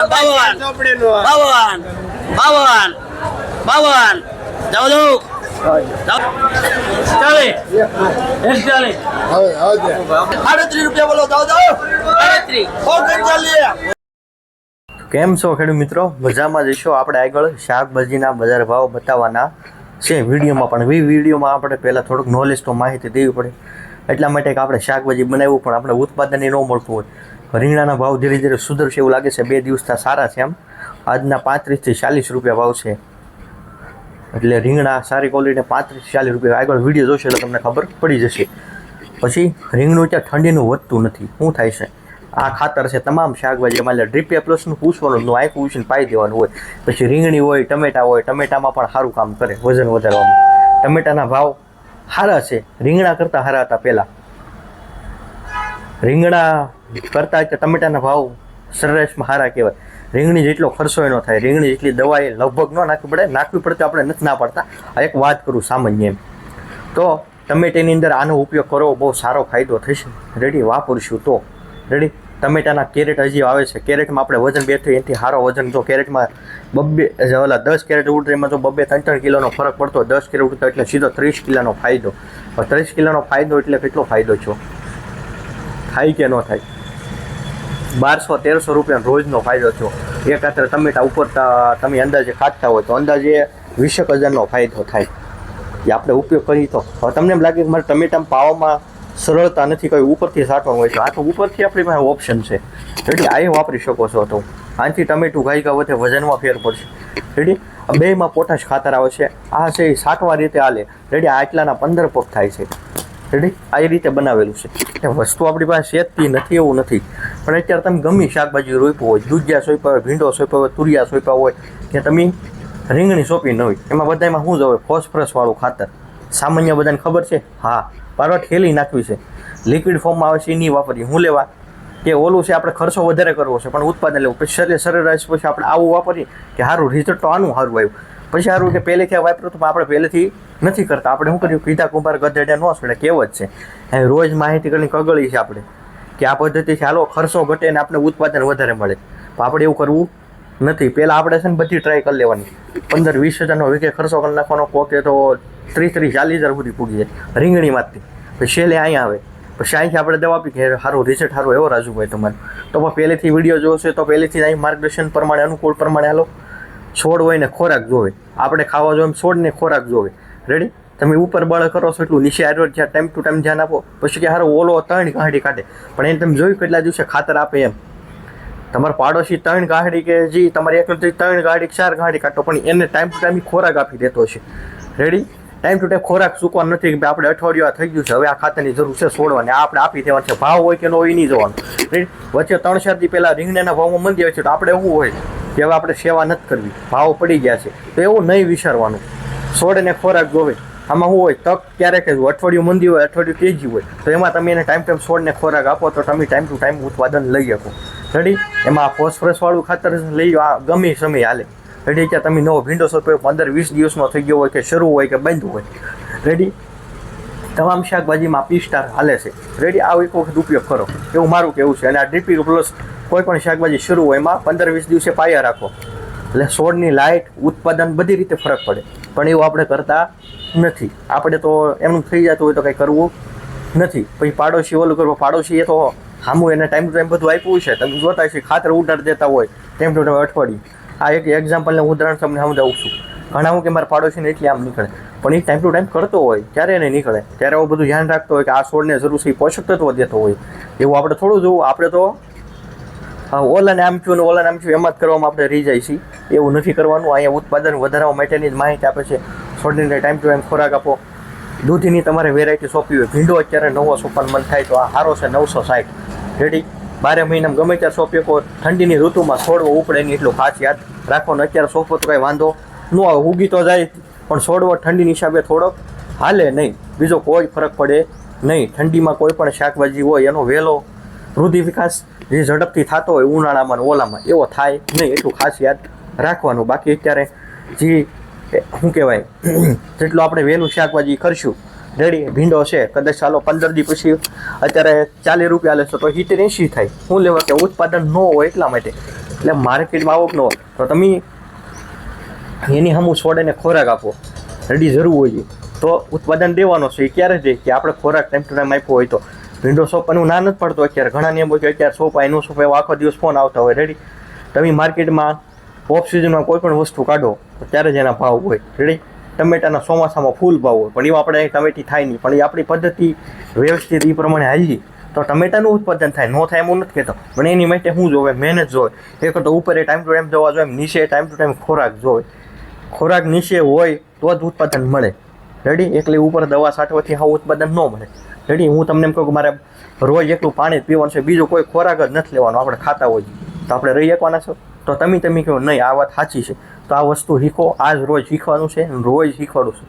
52 52 52 52 14 38 રૂપિયા બોલો. 38 કેમ છો ખેડૂત મિત્રો? મજામાં જઈશું. આપણે આગળ શાકભાજીના બજાર ભાવ બતાવવાના છે વિડીયોમાં, પણ વિડીયોમાં આપણે પહેલાં થોડુંક નોલેજ તો માહિતી દેવી પડે. એટલા માટે કે આપણે શાકભાજી બનાવ્યું પણ આપણે ઉત્પાદન ન મળતું હોય. રીંગણાના ભાવ ધીરે ધીરે સુધરશે એવું લાગે છે. 2 દિવસથી સારા છે. આમ આજના 35 થી 40 રૂપિયા ભાવ છે. એટલે રીંગણા સારી ક્વોલિટી 35 થી 40 રૂપિયા. આગળ વિડીયો જોશો એટલે તમને ખબર પડી જશે. પછી રીંગણું ત્યાં ઠંડીનું વધતું નથી. શું થાય છે? આ ખાતર છે તમામ શાકભાજી એમાં ડ્રીપીયા પ્લસનું પૂછવાનું નું આખું પૂછીને પાઈ દેવાનું હોય. પછી રીંગણી હોય, ટમેટા હોય, ટમેટામાં પણ સારું કામ કરે વજન વધારવામાં. ટમેટાના ભાવ સારા છે, રીંગણા કરતાં સારા હતા પહેલાં. રીંગણા કરતાં ટમેટાના ભાવ સરેરાશમાં સારા કહેવાય. રીંગણી જેટલો ખર્ચો ન થાય, રીંગણી જેટલી દવા એ લગભગ ન નાખવી પડે. નાખવી પડે તો આપણે નથી ના પડતા. આ એક વાત કરું સામાન્ય એમ. તો ટમેટાની અંદર આનો ઉપયોગ કરો, બહુ સારો ફાયદો થશે. રેડી વાપરશું તો રેડી. ટમેટાના કેરેટ હજી આવે છે. કેરેટમાં આપણે વજન 2 થી એનાથી સારો વજન. તો કેરેટમાં 10 કેરેટ ઉતરે એમાં તો 2-3 કિલોનો ફરક પડતો. 10 કેરેટ ઉતરે એટલે સીધો 30 કિલોનો ફાયદો. 30 કિલોનો ફાયદો એટલે કેટલો ફાયદો છો થાય કે ન થાય? 1200-1300 રૂપિયાનો રોજનો ફાયદો થયો. એક આતરે ટમેટા ઉપર તમે અંદાજે ખાતા હોય તો અંદાજે 20,000નો ફાયદો થાય. એ આપણે ઉપયોગ કરીએ તો. હવે તમને એમ લાગે કે મારે ટમેટામાં પાવામાં સરળતા નથી, કઈ ઉપરથી સાટવાનું હોય તો આ તો ઉપરથી આપણી પાસે ઓપ્શન છે. રેડી આ વાપરી શકો છો. તો આનાથી ટમેટું ગાયકા વધે, વજનમાં ફેર પડશે. રેડી બેમાં પોટાશ ખાતર આવે છે. આ છે એ સાટવા રીતે હાલે. રેડી આટલાના 15 પગ થાય છે. રેડી આ રીતે બનાવેલું છે. એ વસ્તુ આપણી પાસે શેતતી નથી એવું નથી. પણ અત્યારે તમે ગમે શાકભાજી રોપ્યું હોય, દૂધિયા સોંપ્યા હોય, ભીંડો સોંપ્યા હોય, તુરિયા સોંપ્યા હોય કે તમે રીંગણી સોંપી ન હોય, એમાં બધામાં શું જ હોય? ફોસ્ફરસવાળું ખાતર. સામાન્ય બધાને ખબર છે. હા પારવા ઠેલી નાખવી છે. લિક્વિડ ફોર્મમાં આવે છે એ નહીં વાપરીએ. હું લેવા કે ઓલું છે આપણે ખર્ચો વધારે કરવો છે પણ ઉત્પાદન લેવું. પછી સરેરાશ પછી આપણે આવું વાપરીએ કે સારું રિઝલ્ટ તો આનું સારું આવ્યું. પછી સારું કે પહેલેથી વાપર્યું તો આપણે પહેલેથી નથી કરતા. આપણે શું કર્યું? કીધા કુંભાર ગધેડા ન છોડે કહેવત છે. રોજ માહિતી કરીને કગળી છે આપણે કે આ પદ્ધતિથી હાલો ખર્ચો ઘટે ને આપણે ઉત્પાદન વધારે મળે. તો આપણે એવું કરવું નથી. પહેલાં આપણે છે ને બધી ટ્રાય કરી લેવાની. 15-20 હજારનો વીઘે ખર્ચો કરી નાખવાનો. કોકે તો 30-40 હજાર સુધી પૂરી જાય રીંગણીમાંથી. પછી છેલ્લે અહીંયા આવે. પછી અહીંથી આપણે દવા આપી કે સારું રિઝલ્ટ સારું એવો રાજુભાઈ તમારે. તો પહેલેથી વિડીયો જોશે તો પહેલેથી અહીં માર્ગદર્શન પ્રમાણે અનુકૂળ પ્રમાણે હાલો. છોડ હોય ને ખોરાક જોવે. આપણે ખાવા જોઈએ છોડને ખોરાક જોવે. રેડી તમે ઉપર બળ કરો છો એટલું નીચે આવ્યો જ્યાં ટાઈમ ટુ ટાઈમ ધ્યાન આપો. પછી કે સારું ઓલો 3 ગાંઠી કાઢે પણ એને તમે જોયું કેટલા દિવસે ખાતર આપે એમ. તમારા પાડોશી 3 ગાંઠી કે જે તમારે 3 ગાંઠી 4 ગાંઠી કાઢતો પણ એને ટાઈમ ટુ ટાઈમ ખોરાક આપી દેતો છે. રેડી ટાઈમ ટુ ટાઈમ ખોરાક ચૂકવાનો નથી કે આપણે અઠવાડિયું થઈ ગયું છે હવે આ ખાતરની જરૂર છે છોડવાની. આ આપણે આપી દેવાનું છે. ભાવ હોય કે ન હોય નહીં જોવાનું. વચ્ચે 3-4 દી પહેલાં રીંગણાના ભાવમાં મંદી આવે છે તો આપણે એવું હોય કે હવે આપણે સેવા નથી કરવી, ભાવ પડી ગયા છે તો એવું નહીં વિચારવાનું. છોડને ખોરાક જોવે. આમાં શું હોય? તક ક્યારેક અઠવાડિયું મંદી હોય, અઠવાડિયું તેજી હોય તો એમાં તમે એને ટાઈમ ટાઈમ છોડને ખોરાક આપો તો તમે ટાઈમ ટુ ટાઈમ ઉત્પાદન લઈ શકો. રેડી એમાં ફોસ્ફરસવાળું ખાતર લઈ આ ગમે સમય હાલે. રેડી ત્યાં તમે નવો ભીંડો સોંપ્યો 15-20 દિવસનો થઈ ગયો હોય કે શરૂ હોય કે બંધ હોય. રેડી તમામ શાકભાજીમાં પિસ્ટાર હાલે છે. રેડી આવો એક વખત ઉપયોગ કરો એવું મારું કહેવું છે. અને આ ડ્રીપી પ્લસ કોઈ પણ શાકભાજી શરૂ હોય એમાં 15-20 દિવસે પાયા રાખો એટલે છોડની લાઇટ ઉત્પાદન બધી રીતે ફરક પડે. પણ એવું આપણે કરતા નથી. આપણે તો એમનું થઈ જતું હોય તો કંઈ કરવું નથી. પછી પાડોશી ઓલું કરવું. પાડોશી એ તો સામું એને ટાઈમ ટુ ટાઈમ બધું આપ્યું છે. તમે જોતા છે ખાતર ઉડાડ દેતા હોય ટાઈમ ટુ ટાઈમ અઠવાડિયું. આ એક એક્ઝામ્પલને ઉદાહરણ તમને સમજાવું છું. ઘણા હું કે મારા પાડોશીને એટલી આમ નીકળે પણ એ ટાઈમ ટુ ટાઈમ કરતો હોય ત્યારે એને નીકળે ત્યારે એવું બધું ધ્યાન રાખતો હોય કે આ છોડને જરૂર છે પોષક તત્વો દેતો હોય. એવું આપણે થોડું જોવું. આપણે તો ઓલાને આમ થયું ને ઓલાને આમ થયું એમાં જ કરવામાં આપણે રહી જાય છીએ. એવું નથી કરવાનું. અહીંયા ઉત્પાદન વધારવા માટેની જ માહિતી આપે છે. છોડને ટાઈમ ટુ ટાઈમ ખોરાક આપો. દૂધીની તમારે વેરાયટી સોંપવી હોય, ભીંડો અત્યારે નવો સોંપવાનું મન થાય તો આ સારો છે 960. રેડી 12 મહિનામાં ગમે ત્યારે સોંપી શકો. ઠંડીની ઋતુમાં છોડવો ઉપડે નહીં એટલું ખાસ યાદ રાખવાનું. અત્યારે સોંપો તો કાંઈ વાંધો ન આવે, ઉગી તો જાય પણ છોડવો ઠંડીની હિસાબે થોડોક હાલે નહીં. બીજો કોઈ ફરક પડે નહીં. ઠંડીમાં કોઈ પણ શાકભાજી હોય એનો વહેલો વૃદ્ધિ વિકાસ જે ઝડપથી થતો હોય ઉનાળામાં ઓલામાં એવો થાય નહીં એટલું ખાસ યાદ રાખવાનું. બાકી અત્યારે જે શું કહેવાય જેટલું આપણે વહેલું શાકભાજી કરશું. રેડી ભીંડો છે કદાચ ચાલો 15 દી પછી અત્યારે 40 રૂપિયા લેશો તો 70-80 થાય. શું લેવા કે ઉત્પાદન ન હોય એટલા માટે. એટલે માર્કેટમાં આવક ન હોય તો તમે એની સામું છોડેને ખોરાક આપો, રેડી જરૂર હોય તો ઉત્પાદન દેવાનો છે. એ ક્યારે દે કે આપણે ખોરાક ટાઈમ ટુ ટાઈમ આપ્યો હોય તો. વિન્ડો શોપનું ના નથી પડતો અત્યારે, ઘણા નિયમ હોય કે અત્યારે સોપાય નો સોપાય એવો આખો દિવસ ફોન આવતા હોય. રેડી તમે માર્કેટમાં ઓફ સિઝનમાં કોઈ પણ વસ્તુ કાઢો તો ત્યારે જ એના ભાવ હોય. રેડી ટમેટાના ચોમાસામાં ફૂલ ભાવ હોય, પણ એવું આપણે ટમેટી થાય નહીં. પણ એ આપણી પદ્ધતિ વ્યવસ્થિત એ પ્રમાણે હાલીએ તો ટમેટાનું ઉત્પાદન થાય. ન થાય એમ હું નથી કહેતો, પણ એની માટે શું જોવે? મહેનત જોવે. એક તો ઉપર ટાઈમ ટુ ટાઈમ દવા જોઈએ, નીચે ટાઈમ ટુ ટાઈમ ખોરાક જોવે. ખોરાક નીચે હોય તો જ ઉત્પાદન મળે. રેડી એકલી ઉપર દવા છાંટવાથી હા ઉત્પાદન ન મળે. રેડી હું તમને એમ કહું કે મારે રોજ એકલું પાણી જ પીવાનું છે, બીજો કોઈ ખોરાક જ નથી લેવાનો. આપણે ખાતા હોય તો આપણે રહી શકવાના છો? તો તમે કહો નહીં આ વાત સાચી છે તો આ વસ્તુ શીખો. આ જ રોજ શીખવાનું છે, રોજ શીખવાડું છું.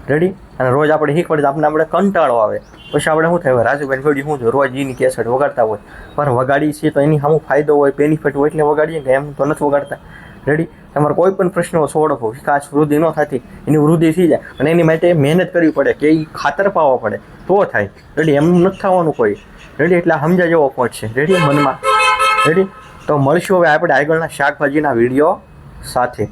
રેડી અને રોજ આપણે શીખવાડીએ તો આપણે કંટાળો આવે. પછી આપણે શું થાય? રાજુભાઈ ઘડી શું છે રોજ એની કેસેટ વગાડતા હોય, પણ વગાડી છે તો એની સામું ફાયદો હોય, બેનિફિટ હોય એટલે વગાડીએ કે એમ તો નથી વગાડતા. રેડી તમારે કોઈ પણ પ્રશ્નો સોડવો, વિકાસ વૃદ્ધિ ન થતી એની વૃદ્ધિ થઈ જાય અને એની માટે મહેનત કરવી પડે કે એ ખાતર પાવવા પડે તો થાય. રેડી એમનું નથી થવાનું કોઈ. રેડી એટલે સમજા જેવો પોઈન્ટ છે. રેડી મનમાં. રેડી તો મળશું હવે આપણે આગળના શાકભાજીના વિડીયો સાથે.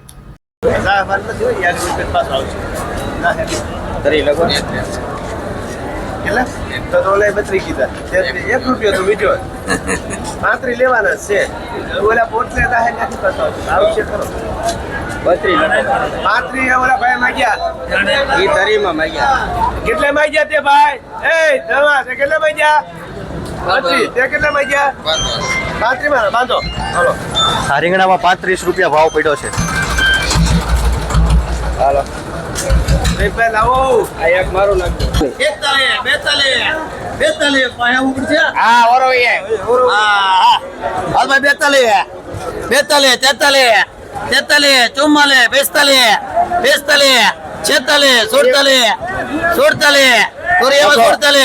પાંત્રી લેવાના છે. ઓલા પોટલે પાંત્રી ઓલા ભાઈ માંગ્યા, ઈ ધરીમાં માંગ્યા. કેટલે માંગ્યા તે ભાઈ? એ દવા તે કેટલે માંગ્યા? 25. તે કેટલે માંગ્યા? 35 માં બાંધો. હાલો આ રીંગણામાં 35 રૂપિયા ભાવ પડ્યો છે. હાલો રૂપિયા લાવો. આ એક મારું નાખજો. 41 42 પાયા ઉપર છે. હા ઓરો હા હાલ ભાઈ 42 43 44 44 45 45 46 47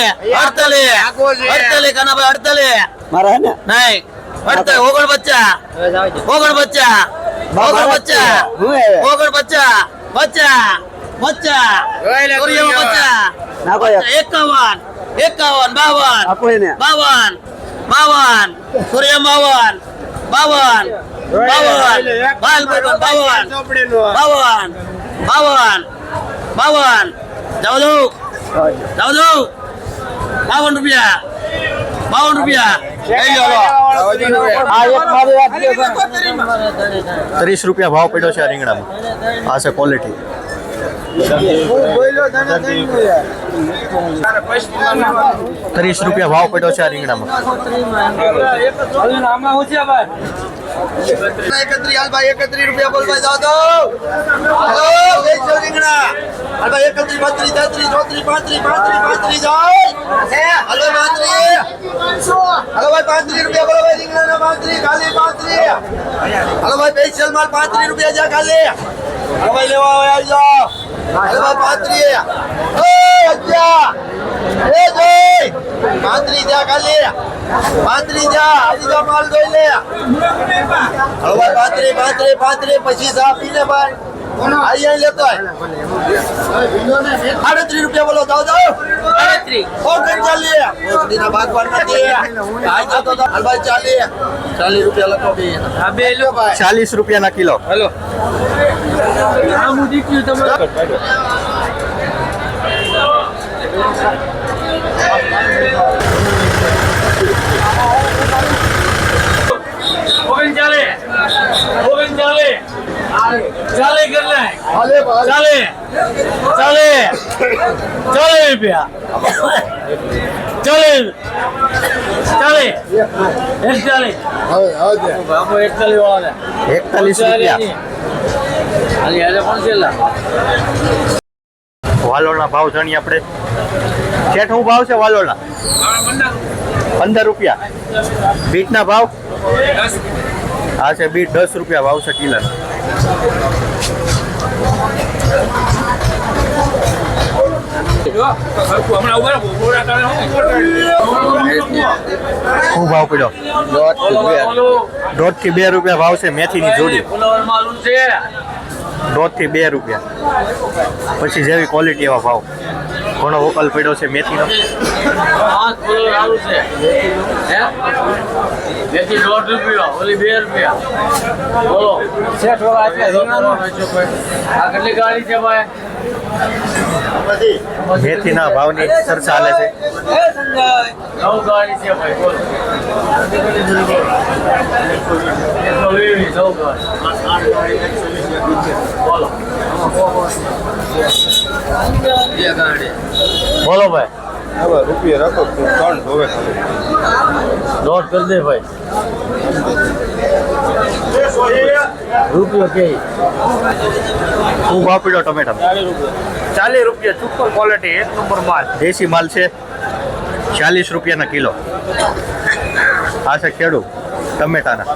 47 48 કાના ભાઈ 48 મારા હે ને નહીં 48 ₹30 રૂપિયા ભાવ પડ્યો છે આ રીંગણામાં. આ છે ક્વોલિટી. 30 રૂપિયા ભાવ પડ્યો છે આ રીંગણામાં. 31 રૂપિયા બોલ ભાઈ જાઓ તો. હાલો વેચો રીંગણા. હાલ ભાઈ 31 32 33 34 35 જાય. હાલો 35. હાલો ભાઈ 35 રૂપિયા બોલો ભાઈ રીંગણાના 35 ખાલી 35. હાલો ભાઈ સ્પેશિયલ માલ 35 રૂપિયા જા ખાલી. હાલો ભાઈ લેવા આવી જાઓ. હાલો ભાઈ 35. ઓ અચ્છા એ જોઈ 35 જા ખાલી. 35 જા આવી જા માલ જોઈ લે. હાલો ભાઈ 35 પછી ચા પીને ભાઈ આઈ લેતો 38 રૂપિયા બોલો જાઓ જાઓ. 38 ઓકે ચાલીએ ઓકડીના ભાગવાન નથી. આઈ જતો તો હાલ ભાઈ 40 રૂપિયા લખો બે. હા બે લો ભાઈ 40 રૂપિયાના કિલો. હેલો આ મુ દીક્યું તમે ચાલે કર લે. ચાલે રૂપિયા. ચાલે 41 વાળા 41 રૂપિયા. વાલોળના ભાવ જાણીએ આપણે. શેઠ શું ભાવ છે વાલોળના? 15 રૂપિયા. બીટના ભાવ? આ છે બીટ 10 રૂપિયા ભાવ છે કિલો. શું ભાવ પડ્યો? 1.5 થી 2 રૂપિયા ભાવ છે મેથીની જોડી. 1.5 થી 2 રૂપિયા. પછી જેવી ક્વોલિટી એવા ભાવ. ઘણો વકલ પડ્યો છે મેથીનો. પાંચ કિલો આલુ છે હે મેથી 1.5 રૂપિયા ઓલી 2 રૂપિયા બોલો શેઠ વાળા એટલે રીંગણાનો આ કેટલી ગાડી છે ભાઈ મેથીના ભાવની ચર્ચા ચાલે છે. નવ ગાડી છે ભાઈ બોલો બોલો બોલો ભાઈ હવે રૂપિયા રાખો તો 3 ધોવે નોટ કરી દે ભાઈ રૂપિયો કે શું ભાવ પડ્યો ટમેટા? 40 રૂપિયા સુપર ક્વોલિટી એક નંબર માલ દેશી માલ છે 40 રૂપિયાના કિલો. આ છે ખેડૂ ટમેટાના.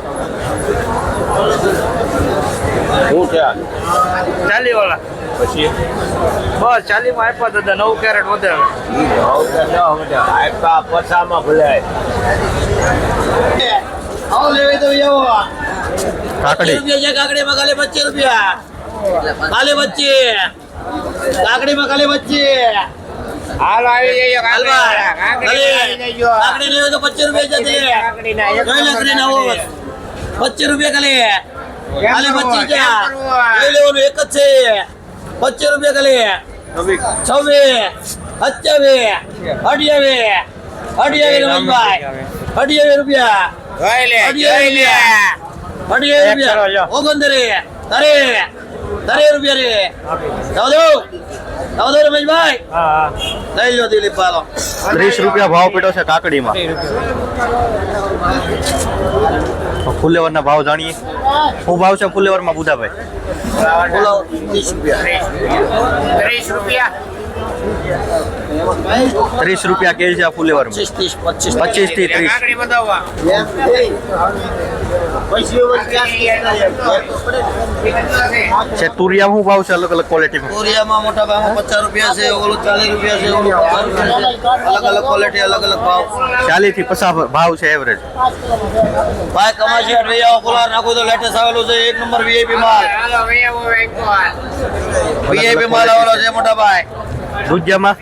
શું છે 40 વાળા પછી બસ 40 માં આપ્યા દાદા 9 કેરેટ વધારે આપ્યા પછામાં ભૂલાય આવો લેવે તો આવો કાકડી કાકડી માં ખાલી 25 રૂપિયા ખાલી 25 કાકડી માં ખાલી 25 હાલ આવી જઈએ કાકડી લેવે તો 25 રૂપિયા જતી કાકડી ના 25 રૂપિયા ખાલી ખાલી 25 છે લઈ લેવાનું એક જ છે 25 રૂપિયા ખાલી 26 28 રમેશભાઈ 28 રૂપિયા 28 રૂપિયા 29 રૂપિયા રે દો રમેશભાઈ લઈ લો દિલીપ પાલો 30 રૂપિયા ભાવ પડ્યો છે કાકડીમાં. ફુલેવરના ભાવ જાણીએ. શું ભાવ છે ફુલેવરમાં બુધાભાઈ? 30 રૂપિયા કે છે આ ફુલેવરમાં. 25 થી 30. છે તુરિયા શું ભાવ છે અલગ અલગ ક્વોલિટીમાં? કોરિયામાં મોટા ભાવમાં 50 રૂપિયા છે ઓલું 40 રૂપિયા છે ઓલું 50 રૂપિયા. અલગ અલગ ક્વોલિટી અલગ અલગ ભાવ 40 થી 50 ભાવ છે એવરેજ. ભાઈ કમાશે ભૈયા કોલાર નાખો તો લેટેસ્ટ આવેલું છે એક નંબર વીઆઈપી માલ વીઆઈપી માલ આવેલો છે મોટા ભાઈ. દૂધિયામાં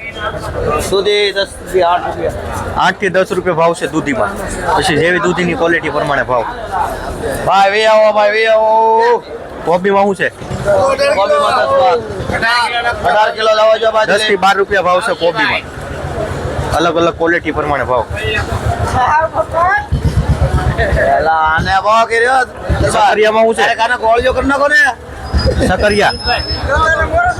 સુધી 10 રૂપિયા 8 રૂપિયા 8 થી 10 રૂપિયા ભાવ છે દૂધીમાં. પછી જેવી દૂધીની ક્વોલિટી પ્રમાણે ભાવ. ભાઈ વી આવો કોબીમાં શું છે? કોબીમાં 18 કિલો લાવો છો 10 થી 12 રૂપિયા ભાવ છે કોબીમાં. અલગ અલગ ક્વોલિટી પ્રમાણે ભાવ. એલા આને ભાવ કર્યો સકરિયામાં શું છે? અરે કાના ગોળિયો કરી નાખો ને સકરિયા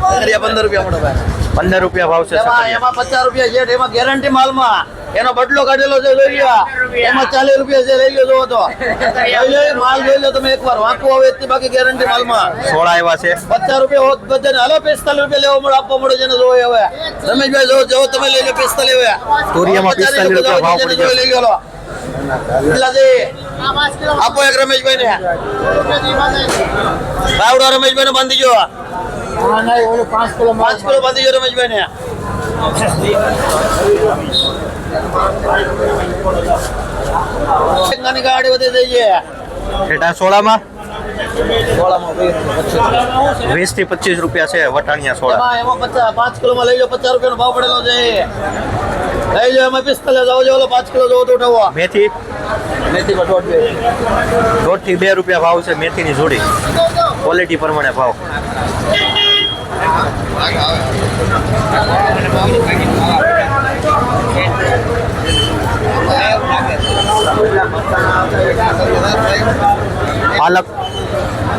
સકરિયા 15 રૂપિયા મોટા ભાઈ 15 રૂપિયા ભાવ છે એમાં સકરિયા. 50 રૂપિયા છે એમાં ગેરંટી માલમાં એનો બદલો કાઢેલો છે લઈ લ્યો એમાં 40 રૂપિયા છે લઈ લ્યો જોવો તો લઈ લો માલ જોઈ લો તમે એકવાર વાંકું આવે એટલી બાકી ગેરંટી માલમાં સોળા એવા છે 50 રૂપિયા હોત બધાને હાલો 45 રૂપિયા લેવા મળે આપવા મળે છે ને જોવો હવે રમેશભાઈ જો તમે લઈ લો 45 હવે તુરિયામાં 45 રૂપિયા ભાવ પડી જશે. લઈ લો કેટલા છે આપો એક રમેશભાઈ ને રાવડા રમેશભાઈ ને બાંધી જો 5 કિલો બાંધી જો રમેશભાઈ ને નાની ગાડી વધી થઈ છે ઠેઠા સોળામાં સોળામાં 20 થી 25 રૂપિયા છે વટાણિયા સોળા. એમાં 5 કિલોમાં લઈ લો 50 રૂપિયાનો ભાવ પડેલો છે લઈ લો એમાં 45 જાવ જો 5 કિલો જોવો તો ઉઠાવો મેથી મેથીમાં 1.5 થી 2 રૂપિયા ભાવ છે મેથીની જોડી. ક્વોલિટી પ્રમાણે ભાવ. પાલક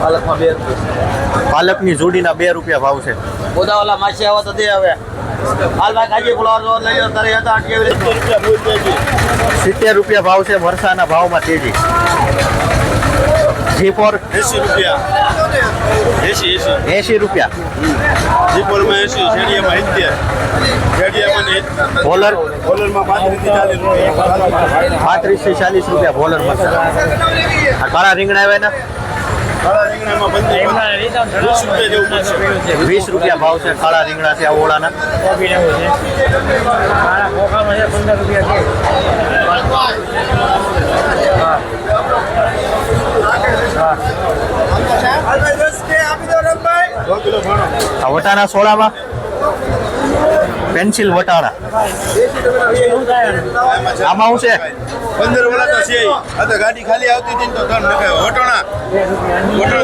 પાલકમાં 2 રૂપિયા પાલકની જોડીના 2 રૂપિયા ભાવ છે. ગોદાવાલા માછી આવો તો દે હવે હાલ ભાઈ કાજી ફ્લાવર જો લઈ લો તારે હતા 70 રૂપિયા ભાવ છે. વરસાદના ભાવમાં તેજી. G4 80 રૂપિયા 80 રૂપિયા. જીપોરમાં 80 શેડિયામાં 70 શેડિયામાં બોલર બોલરમાં 35 થી 40 35 થી 40 રૂપિયા રૂપિયા બોલરમાં છે. આ કાળા રીંગણા આવ્યા ને કાળા રીંગણામાં 20 રૂપિયા જેવું પડશે 20 રૂપિયા ભાવ છે. કાળા રીંગણા છે આ ઓળાના. આપી દો રમભાઈ 2 કિલો ભાણો આ વટાણા સોળામાં પેન્સિલ વટાણા આમાં શું છે 15 વાળા તો છે આ તો ગાડી ખાલી આવતી હતી ને તો ધન નખાય વટોણા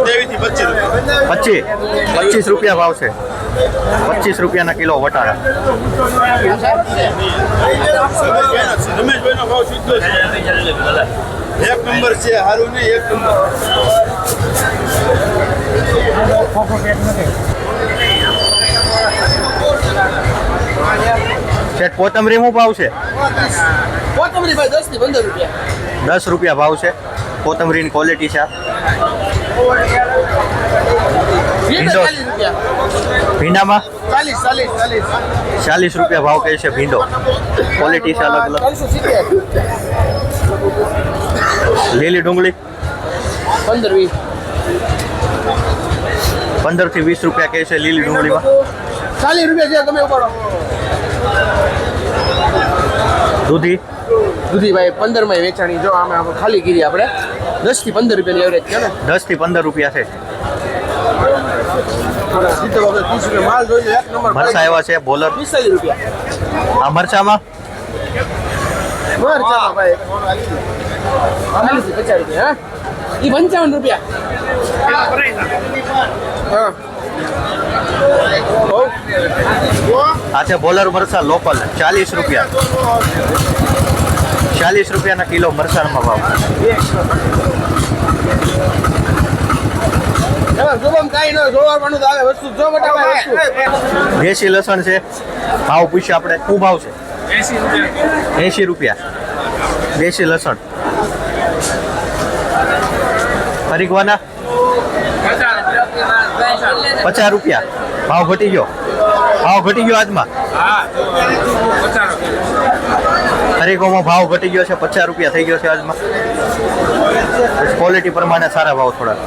દેવી થી 25 રૂપિયા ભાવ છે 25 રૂપિયાના કિલો વટાણા રમેશભાઈ નો ભાવ સીધો છે એક નંબર છે હારું ને એક નંબર શેઠ કોથમરી શું ભાવ છે કોથમરી ભાઈ 10 થી 15 રૂપિયા 10 રૂપિયા ભાવ છે કોથમરીની ક્વોલિટી છે ભીંડો 40 રૂપિયા ભીંડામાં 40 રૂપિયા ભાવ કહે છે ભીંડો ક્વોલિટી છે અલગ અલગ 370 લીલી ડુંગળી 15 15 થી 20 રૂપિયા કહે છે લીલી ડુંગળીમાં 40 રૂપિયા છે તમે ઉપાડો દૂધી ભાઈ 15 માં વેચાણી જો આમાં આપણે ખાલી કરી આપણે 10 થી 15 રૂપિયાની એવરેજ છે ને 10 થી 15 રૂપિયા છે સીધો આપણે 30 રૂપિયા માલ જોઈ લો એક નંબર મરચા એવા છે બોલર 45 રૂપિયા આ મરચામાં ચાલો ભાઈ 40 થી 50 રૂપિયા હા ઈ 55 રૂપિયા હા આ છે બોલર મરચા લોકલ 40 રૂપિયા 40 રૂપિયાના કિલો મરચામાં ભાવ જોવામાં કાંઈ ન જોવાનું તો આવે વસ્તુ જો બટાવે વસ્તુ દેશી લસણ છે ભાવ પૂછ્યો આપણે શું ભાવ છે 80 રૂપિયા દેશી લસણ હરીગવાના 50 રૂપિયા ભાવ ઘટી ગયો આજમાં હરીગોમાં ભાવ ઘટી ગયો છે 50 રૂપિયા થઈ ગયો છે આજમાં ક્વોલિટી પ્રમાણે સારા ભાવ થોડા